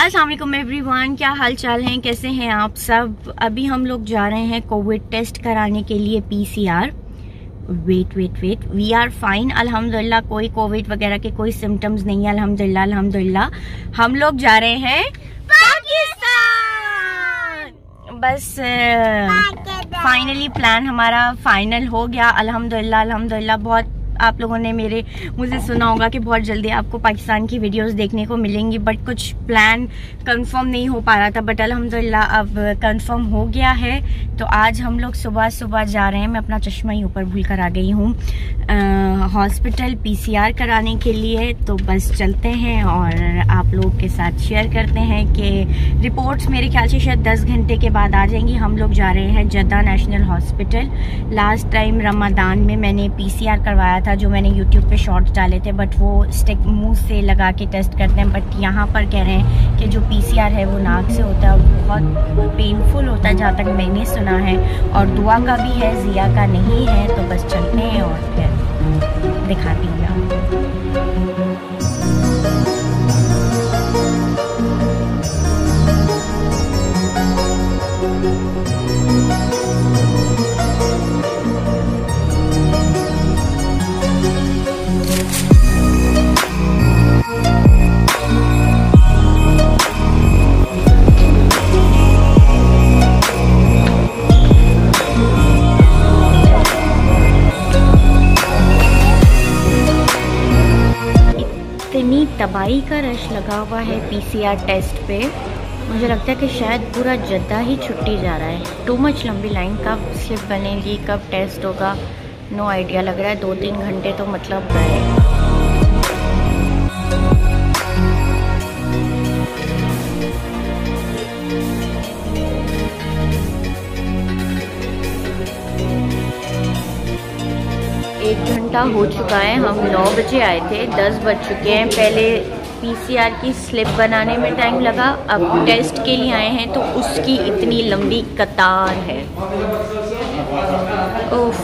अस्सलाम वालेकुम एवरीवन, क्या हाल चाल हैं, कैसे हैं आप सब। अभी हम लोग जा रहे हैं कोविड टेस्ट कराने के लिए PCR. Wait we are fine अल्हम्दुलिल्लाह। कोई कोविड वगैरह के कोई सिम्टम्स नहीं है अल्हम्दुलिल्लाह। हम लोग जा रहे हैं पाकिस्तान। बस फाइनली प्लान हमारा फाइनल हो गया अल्हम्दुलिल्लाह। बहुत आप लोगों ने मुझे सुना होगा कि बहुत जल्दी आपको पाकिस्तान की वीडियोस देखने को मिलेंगी, बट कुछ प्लान कंफर्म नहीं हो पा रहा था, बट अल्हम्दुलिल्लाह अब कंफर्म हो गया है। तो आज हम लोग सुबह जा रहे हैं। मैं अपना चश्मा ही ऊपर भूल कर आ गई हूँ हॉस्पिटल पीसीआर कराने के लिए। तो बस चलते हैं और आप लोग के साथ शेयर करते हैं कि रिपोर्ट्स मेरे ख्याल से शायद 10 घंटे के बाद आ जाएंगी। हम लोग जा रहे हैं Jeddah national hospital. Last time Ramzan में मैंने पीसीआर करवाया था, जो मैंने यूट्यूब पे शॉर्ट्स डाले थे, बट वो स्टिक मुंह से लगा के टेस्ट करते हैं। बट यहाँ पर कह रहे हैं कि जो पीसीआर है वो नाक से होता है और बहुत पेनफुल होता है, जहाँ तक मैंने सुना है। और दुआ का भी है, जिया का नहीं है। तो बस चलते हैं और फिर दिखाती हूँ आपको। इतनी तबाही का रश लगा हुआ है पीसीआर टेस्ट पे, मुझे लगता है कि शायद पूरा जद्दा ही छुट्टी जा रहा है। टू मच लंबी लाइन। कब स्लिप बनेगी, कब टेस्ट होगा, नो आइडिया। लग रहा है 2-3 घंटे तो मतलब गए। एक घंटा हो चुका है। हम 9 बजे आए थे, 10 बज चुके हैं। पहले पीसीआर की स्लिप बनाने में टाइम लगा, अब टेस्ट के लिए आए हैं तो उसकी इतनी लंबी कतार है। ओफ।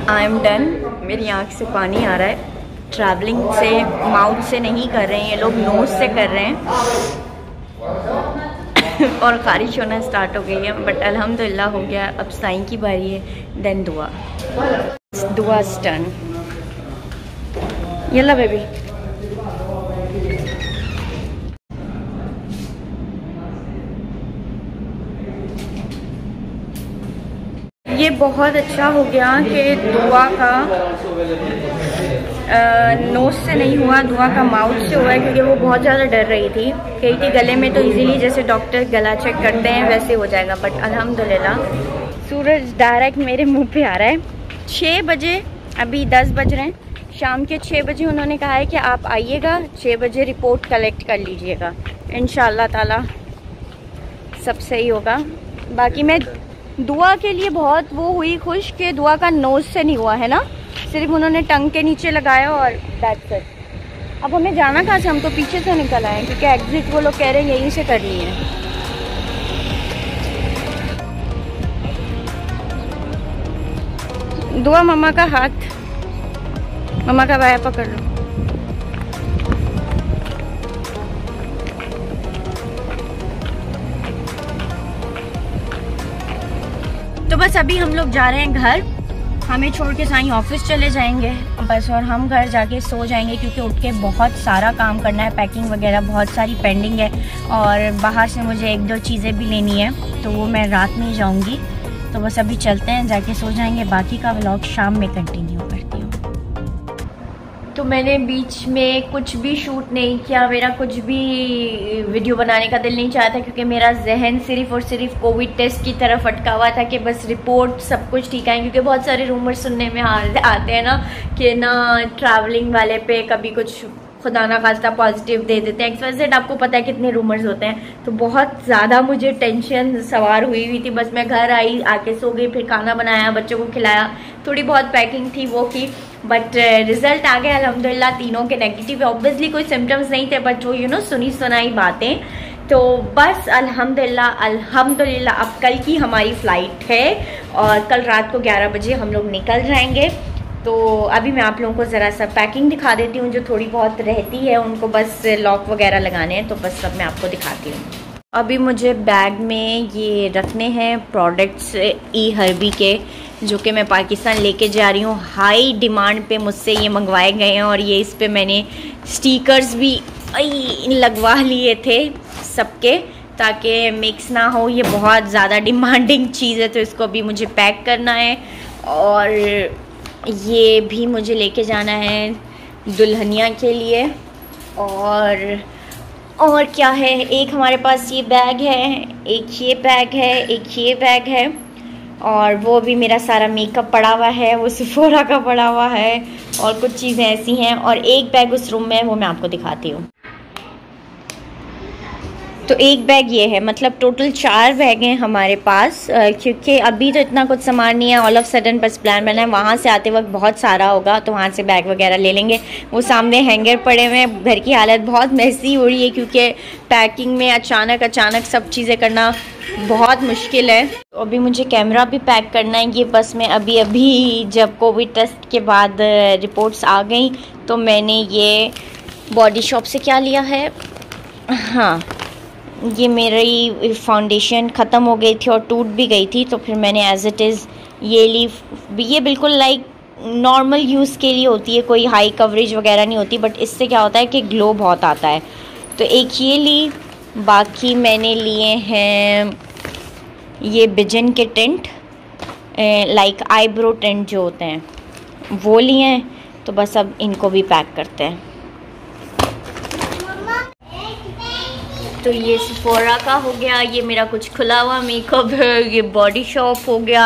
I am done. मेरी आँख से पानी आ रहा है। ट्रैवलिंग से माउथ से नहीं कर रहे हैं ये लोग, नोज से कर रहे हैं। और खारिश होना स्टार्ट हो गई है, बट अल्हम्दुलिल्लाह हो गया। अब साईं की बारी है, देन दुआ टर्न। Yalla baby. ये बहुत अच्छा हो गया कि दुआ का नोज से नहीं हुआ, दुआ का माउथ से हुआ है, क्योंकि वो बहुत ज़्यादा डर रही थी। कही थी गले में तो इजीली जैसे डॉक्टर गला चेक करते हैं वैसे हो जाएगा, बट अल्हम्दुलिल्लाह। सूरज डायरेक्ट मेरे मुंह पे आ रहा है। 6 बजे, अभी 10 बज रहे हैं, शाम के 6 बजे उन्होंने कहा है कि आप आइएगा, 6 बजे रिपोर्ट कलेक्ट कर लीजिएगा। इंशाअल्लाह ताला सब सही होगा। बाकी मैं दुआ के लिए बहुत वो हुई खुश कि दुआ का नोज से नहीं हुआ है ना, सिर्फ उन्होंने टंग के नीचे लगाया और दैट्स इट। अब हमें जाना कहाँ से, हम तो पीछे से निकल आए, क्योंकि एग्जिट वो लोग कह रहे हैं यहीं से करनी है। दुआ मम्मा का हाथ, मम्मा का बाया पकड़ लो। तो बस अभी हम लोग जा रहे हैं घर। हमें छोड़ के साईं ऑफिस चले जाएंगे बस, और हम घर जाके सो जाएंगे, क्योंकि उठ के बहुत सारा काम करना है। पैकिंग वगैरह बहुत सारी पेंडिंग है, और बाहर से मुझे 1-2 चीज़ें भी लेनी है, तो वो मैं रात में ही जाऊंगी। तो बस अभी चलते हैं, जाके सो जाएंगे। बाकी का व्लॉग शाम में कंटिन्यू करती हूँ। तो मैंने बीच में कुछ भी शूट नहीं किया, मेरा कुछ भी वीडियो बनाने का दिल नहीं चाहता, क्योंकि मेरा जहन सिर्फ और सिर्फ कोविड टेस्ट की तरफ अटका हुआ था कि बस रिपोर्ट सब कुछ ठीक है। क्योंकि बहुत सारे रूमर सुनने में आते हैं ना कि ना ट्रैवलिंग वाले पे कभी कुछ खुदा ना खास्ता पॉजिटिव दे देते हैं। XYZ आपको पता है कितने रूमर्स होते हैं। तो बहुत ज़्यादा मुझे टेंशन सवार हुई थी। बस मैं घर आई, आके सो गई, फिर खाना बनाया, बच्चों को खिलाया, थोड़ी बहुत पैकिंग थी वो की, बट रिजल्ट आ गया अल्हम्दुलिल्लाह। तीनों के नेगेटिव है। ऑब्वियसली कोई सिम्टम्स नहीं थे, बट वो सुनी सुनाई बातें। तो बस अल्हम्दुलिल्लाह अब कल की हमारी फ़्लाइट है और कल रात को 11 बजे हम लोग निकल जाएंगे। तो अभी मैं आप लोगों को ज़रा सा पैकिंग दिखा देती हूँ, जो थोड़ी बहुत रहती है, उनको बस लॉक वगैरह लगाने हैं, तो बस सब मैं आपको दिखाती हूँ। अभी मुझे बैग में ये रखने हैं प्रोडक्ट्स ई-हर्बी के, जो कि मैं पाकिस्तान लेके जा रही हूँ। हाई डिमांड पे मुझसे ये मंगवाए गए हैं और ये इस पे मैंने स्टिकर्स भी लगवा लिए थे सबके, ताकि मिक्स ना हो। ये बहुत ज़्यादा डिमांडिंग चीज़ है, तो इसको भी मुझे पैक करना है। और ये भी मुझे लेके जाना है दुल्हनिया के लिए। और क्या है, एक हमारे पास ये बैग है, एक ये बैग है, एक ये बैग है, और वो भी मेरा सारा मेकअप पड़ा हुआ है, वो सेफोरा का पड़ा हुआ है, और कुछ चीज़ें ऐसी हैं। और एक बैग उस रूम में है, वो मैं आपको दिखाती हूँ। तो एक बैग ये है, मतलब टोटल 4 बैग हैं हमारे पास, क्योंकि अभी तो इतना कुछ सामान नहीं है। ऑल ऑफ सडन बस प्लान बना है, वहाँ से आते वक्त बहुत सारा होगा, तो वहाँ से बैग वगैरह ले लेंगे। वो सामने हैंगर पड़े हुए हैं। घर की हालत बहुत मैसी हो रही है, क्योंकि पैकिंग में अचानक सब चीज़ें करना बहुत मुश्किल है। तो अभी मुझे कैमरा भी पैक करना है। ये बस मैं अभी जब कोविड टेस्ट के बाद रिपोर्ट्स आ गई, तो मैंने ये बॉडी शॉप से क्या लिया है, हाँ, ये मेरी फाउंडेशन ख़त्म हो गई थी और टूट भी गई थी, तो फिर मैंने एज़ इट इज़ ये ली। ये बिल्कुल लाइक नॉर्मल यूज़ के लिए होती है, कोई हाई कवरेज वगैरह नहीं होती, बट इससे क्या होता है कि ग्लो बहुत आता है। तो एक ये ली, बाकी मैंने लिए हैं ये बिजन के टेंट, लाइक आईब्रो टेंट जो होते हैं, वो लिए हैं। तो बस अब इनको भी पैक करते हैं। तो ये सेफोरा का हो गया, ये मेरा कुछ खुला हुआ मेकअप है, ये बॉडी शॉप हो गया।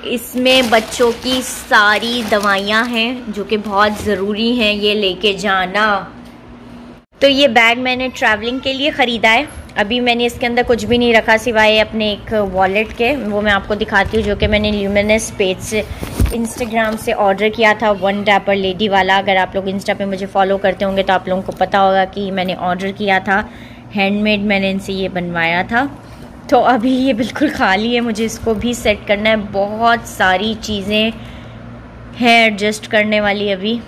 इसमें बच्चों की सारी दवाइयाँ हैं जो कि बहुत ज़रूरी हैं ये लेके जाना। तो ये बैग मैंने ट्रैवलिंग के लिए ख़रीदा है। अभी मैंने इसके अंदर कुछ भी नहीं रखा सिवाय अपने एक वॉलेट के, वो मैं आपको दिखाती हूँ, जो कि मैंने ल्यूमिनस पेज से इंस्टाग्राम से ऑर्डर किया था, वन डैपर लेडी वाला। अगर आप लोग इंस्टा पे मुझे फॉलो करते होंगे तो आप लोगों को पता होगा कि मैंने ऑर्डर किया था, हैंडमेड मैंने इनसे ये बनवाया था। तो अभी ये बिल्कुल खाली है, मुझे इसको भी सेट करना है। बहुत सारी चीज़ें हैं एडजस्ट करने वाली। अभी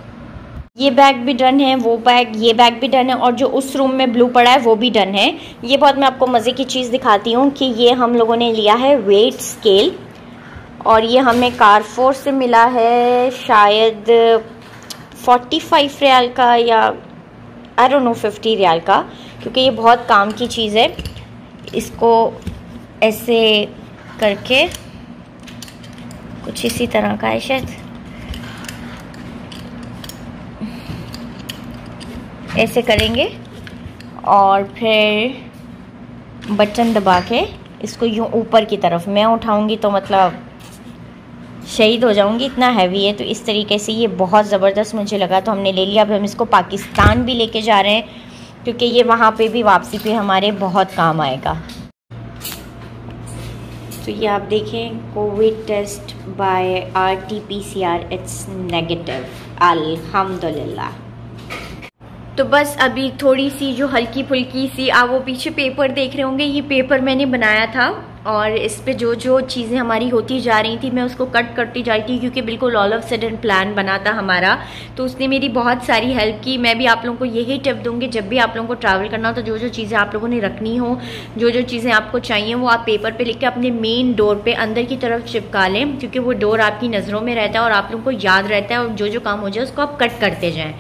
ये बैग भी डन है, वो बैग, ये बैग भी डन है, और जो उस रूम में ब्लू पड़ा है वो भी डन है। ये बहुत मैं आपको मज़े की चीज़ दिखाती हूँ कि ये हम लोगों ने लिया है वेट स्केल, और ये हमें कारफोर से मिला है शायद 45 रियाल का, या आई डोंट नो 50 रियाल का, क्योंकि ये बहुत काम की चीज़ है। इसको ऐसे करके, कुछ इसी तरह का है शायद, ऐसे करेंगे और फिर बटन दबा के इसको यूँ ऊपर की तरफ, मैं उठाऊंगी तो मतलब शहीद हो जाऊंगी, इतना हैवी है। तो इस तरीके से ये बहुत ज़बरदस्त मुझे लगा, तो हमने ले लिया। अब हम इसको पाकिस्तान भी लेके जा रहे हैं, क्योंकि ये वहाँ पे भी वापसी पे हमारे बहुत काम आएगा। तो ये आप देखें, Covid test by RT-PCR it's negative, अल्हम्दुलिल्लाह। तो बस अभी थोड़ी सी जो हल्की फुल्की सी, आप वो पीछे पेपर देख रहे होंगे, ये पेपर मैंने बनाया था, और इस पे जो जो चीज़ें हमारी होती जा रही थी मैं उसको कट करती जा रही थी, क्योंकि बिल्कुल ऑल ऑफ सडन प्लान बना था हमारा। तो उसने मेरी बहुत सारी हेल्प की। मैं भी आप लोगों को यही टिप दूंगी, जब भी आप लोगों को ट्रैवल करना हो तो जो जो चीज़ें आप लोगों ने रखनी हो, जो जो चीज़ें आपको चाहिए, वो आप पेपर पे लिख के अपने मेन डोर पे अंदर की तरफ चिपका लें, क्योंकि वो डोर आपकी नज़रों में रहता है और आप लोगों को याद रहता है, और जो जो काम हो जाए उसको आप कट करते जाएँ।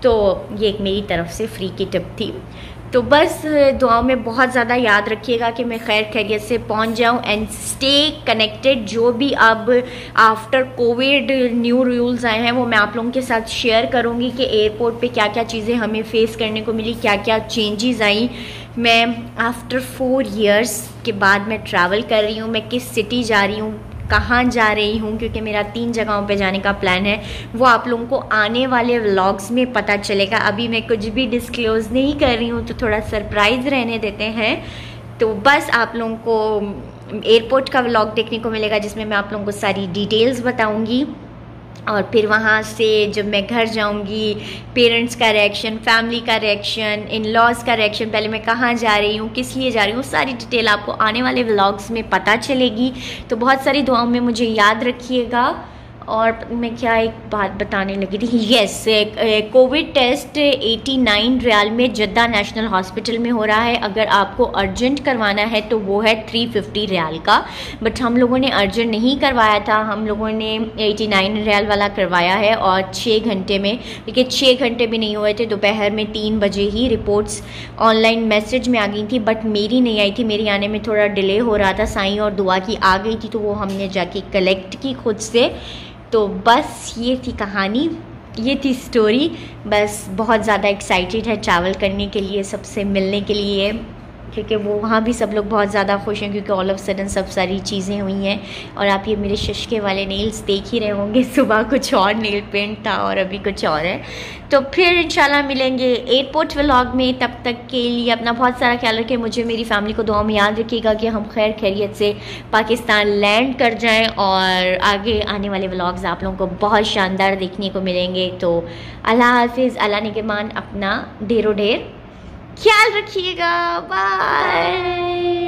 तो ये एक मेरी तरफ से फ्री की टिप थी। तो बस दुआओं में बहुत ज़्यादा याद रखिएगा कि मैं खैर खैरियत से पहुंच जाऊं, एंड स्टे कनेक्टेड। जो भी अब आफ्टर कोविड न्यू रूल्स आए हैं वो मैं आप लोगों के साथ शेयर करूंगी कि एयरपोर्ट पे क्या क्या चीज़ें हमें फेस करने को मिली, क्या क्या चेंजेस आई। मैं आफ्टर 4 years के बाद मैं ट्रैवल कर रही हूँ, मैं किस सिटी जा रही हूँ, कहाँ जा रही हूँ, क्योंकि मेरा 3 जगहों पे जाने का प्लान है, वो आप लोगों को आने वाले व्लॉग्स में पता चलेगा। अभी मैं कुछ भी डिस्क्लोज़ नहीं कर रही हूँ, तो थोड़ा सरप्राइज़ रहने देते हैं। तो बस आप लोगों को एयरपोर्ट का व्लॉग देखने को मिलेगा, जिसमें मैं आप लोगों को सारी डिटेल्स बताऊँगी। और फिर वहाँ से जब मैं घर जाऊँगी, पेरेंट्स का रिएक्शन, फैमिली का रिएक्शन, इन लॉज का रिएक्शन, पहले मैं कहाँ जा रही हूँ, किस लिए जा रही हूँ, सारी डिटेल आपको आने वाले व्लॉग्स में पता चलेगी। तो बहुत सारी दुआओं में मुझे याद रखिएगा। और मैं क्या एक बात बताने लगी थी, यस, कोविड टेस्ट 89 रियाल में जद्दा नेशनल हॉस्पिटल में हो रहा है। अगर आपको अर्जेंट करवाना है तो वो है 350 रियाल का, बट हम लोगों ने अर्जेंट नहीं करवाया था, हम लोगों ने 89 रियाल वाला करवाया है। और 6 घंटे में, देखिए 6 घंटे भी नहीं हुए थे, दोपहर में 3 बजे ही रिपोर्ट्स ऑनलाइन मैसेज में आ गई थी, बट मेरी नहीं आई थी, मेरी आने में थोड़ा डिले हो रहा था। साईं और दुआ की आ गई थी, तो वो हमने जाके कलेक्ट की खुद से। तो बस ये थी कहानी, ये थी स्टोरी। बस बहुत ज़्यादा एक्साइटेड है ट्रैवल करने के लिए, सबसे मिलने के लिए, क्योंकि वो वहाँ भी सब लोग बहुत ज़्यादा खुश हैं, क्योंकि ऑल ऑफ सडन सब सारी चीज़ें हुई हैं। और आप ये मेरे शशके वाले नेल्स देख ही रहे होंगे, सुबह कुछ और नेल पेंट था और अभी कुछ और है। तो फिर इंशाल्लाह मिलेंगे एयरपोर्ट व्लॉग में। तब तक के लिए अपना बहुत सारा ख्याल रखें, मुझे मेरी फैमिली को दुआ में याद रखिएगा कि हम खैर खैरियत से पाकिस्तान लैंड कर जाएं, और आगे आने वाले व्लॉग्स आप लोगों को बहुत शानदार देखने को मिलेंगे। तो अल्लाह हाफिज़, अल्लाह निगहबान, अपना ढेरों ढेर ख्याल रखिएगा। बाय।